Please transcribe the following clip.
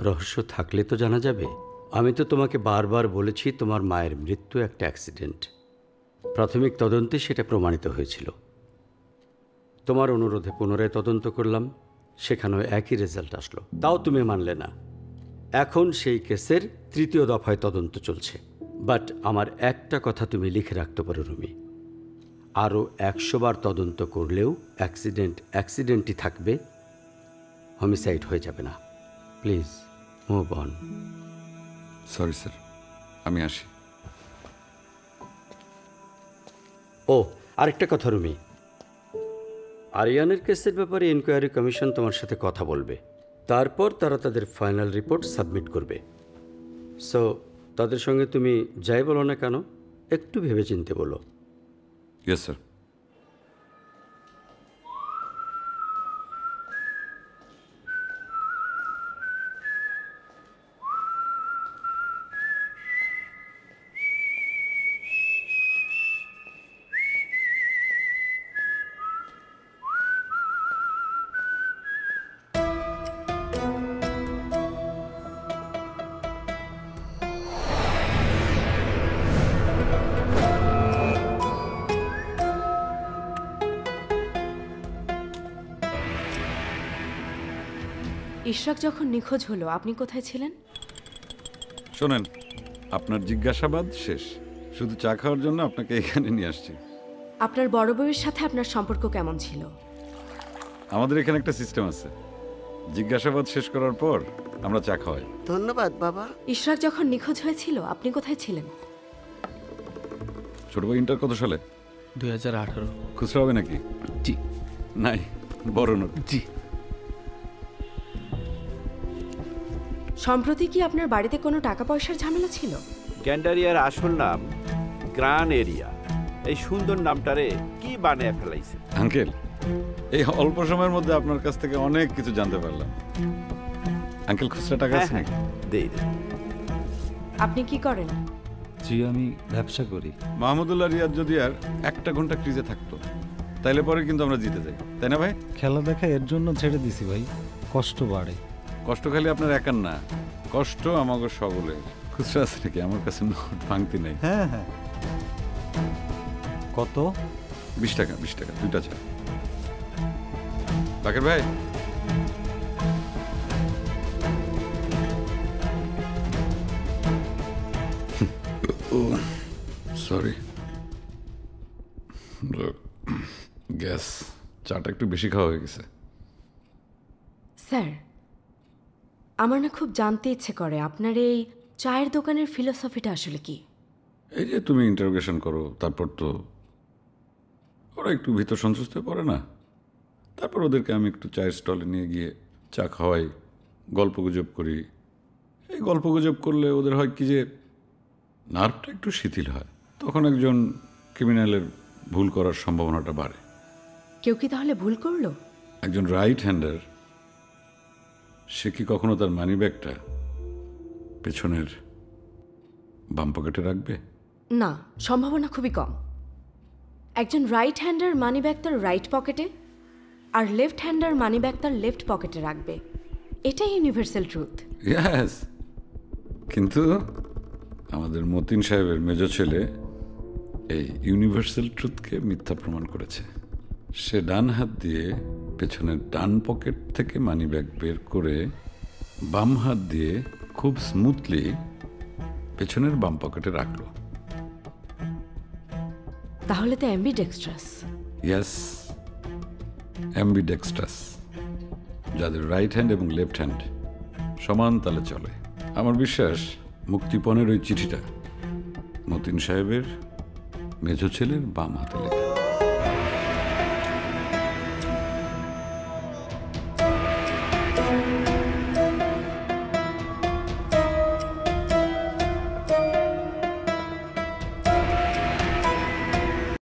রহস্য থাকলে তো জানা যাবে। আমি তো তোমাকে বারবার বলেছি তোমার মায়ের মৃত্যু একটা অ্যাক্সিডেন্ট। প্রাথমিক তদন্তে সেটা প্রমাণিত হয়েছিল। তোমার অনুরোধে পুনরায় তদন্ত করলাম, সেখানেও একই রেজাল্ট আসলো, তাও তুমি মানলে না। এখন সেই কেসের তৃতীয় দফায় তদন্ত চলছে। বাট আমার একটা কথা তুমি লিখে রাখতে পারো রুমি, আরও 100 বার তদন্ত করলেও অ্যাক্সিডেন্টই থাকবে, হোমিসাইড হয়ে যাবে না। Please move on. Sorry sir, আমি আসি। ও আরেকটা কথা রুমি, আরিয়ানের কেসের ব্যাপারে ইনকোয়ারি কমিশন তোমার সাথে কথা বলবে, তারপর তারা তাদের ফাইনাল রিপোর্ট সাবমিট করবে। সো তাদের সঙ্গে তুমি যাই বলো না কেন, একটু ভেবেচিন্তে বলো। Yes sir. ইশরাক যখন নিখোঁজ হলো আপনি কোথায় ছিলেন? শোনেন, আপনার জিজ্ঞাসাবাদ শেষ, শুধু চা খাওয়ার জন্য আপনাকে এখানে নিয়ে আসছি। আপনার বড় বউয়ের সাথে আপনার সম্পর্ক কেমন ছিল? আমাদের এখানে একটা সিস্টেম আছে, জিজ্ঞাসাবাদ শেষ করার পর আমরা চা খাওয়াই। ধন্যবাদ বাবা। ইশরাক যখন নিখোঁজ হয়েছিল আপনি কোথায় ছিলেন? ছোট ভাই ইন্টার কত সালে? 2018। খুচরা হবে নাকি? জি। নাই, বড় নোট। জি। সম্প্রতি কি আপনার বাড়িতে কোনো টাকা পয়সার ঝামেলা ছিল? গ্যান্ডারিয়ার আসল নাম গ্রান এরিয়া। এই সুন্দর নামটারে কি বানিয়ে ফেলাইছে? আঙ্কেল, এই অল্প সময়ের মধ্যে আপনার কাছ থেকে অনেক কিছু জানতে পারলাম। আঙ্কেল, খুচরা টাকা আছে নাকি? দেই দে। আপনি কি করেন? জি, আমি ব্যবসা করি। মাহমুদুল্লাহ রিয়াদ যদি আর একটা ঘন্টা ক্রিজে থাকতো তাইলে পরে কিন্তু আমরা জিতে যাই, তাই না ভাই? খেলা দেখা এর জন্য ছেড়ে দিছি ভাই, কষ্ট বাড়ে। কষ্ট খালি আপনার একার না, কষ্ট আমাকে সকলের। খুচরা আছে নাকি? আমার কাছে নোট ভাঙতি নেই। হ্যাঁ হ্যাঁ। কত? 20 টাকা, 20 টাকা, দুইটা চা। বাকের ভাই, সরি, গ্যাস, চাটা একটু বেশি খাওয়া হয়ে গেছে। স্যার, আমার না খুব জানতে ইচ্ছে করে আপনার এই চায়ের দোকানের ফিলোসফিটা আসলে কি? এই যে তুমি ইন্টারোগেশন করো, তারপর তো ওরা একটু ভিতর সন্তুষ্ট পড়ে না, তারপর ওদেরকে আমি একটু চায়ের স্টলে নিয়ে গিয়ে চা খাওয়াই, গল্পগুজব করি। এই গল্পগুজব করলে ওদের হয় কি যে নার্ভটা একটু শিথিল হয়, তখন একজন ক্রিমিনালের ভুল করার সম্ভাবনাটা বাড়ে। কেউ কি তাহলে ভুল করলো? একজন রাইট হ্যান্ডার, সে কি কখনো তার মানি ব্যাগটা পেছনের বাম পকেটে রাখবে? না, সম্ভাবনা খুবই কম। একজন রাইট হ্যান্ডার মানি ব্যাগ তার রাইট পকেটে আর লেফট হ্যান্ডার মানি ব্যাগ তার লেফট পকেটে রাখবে, এটাই ইউনিভার্সাল ট্রুথ। ইয়েস, কিন্তু আমাদের মতিন সাহেবের মেজ ছেলে এই ইউনিভার্সাল ট্রুথকে মিথ্যা প্রমাণ করেছে। সে ডান হাত দিয়ে পেছনের ডান পকেট থেকে মানি ব্যাগ বের করে বাম হাত দিয়ে খুব স্মুথলি পেছনের বাম পকেটে রাখলো। তাহলে তো অ্যাম্বিডেক্সট্রাস। ইয়েস, অ্যাম্বিডেক্সট্রাস, যাদের রাইট হ্যান্ড এবং লেফট হ্যান্ড সমান তালে চলে। আমার বিশ্বাস মুক্তিপণের ওই চিঠিটা মতিন সাহেবের মেজ ছেলের বাম হাতে লেখা।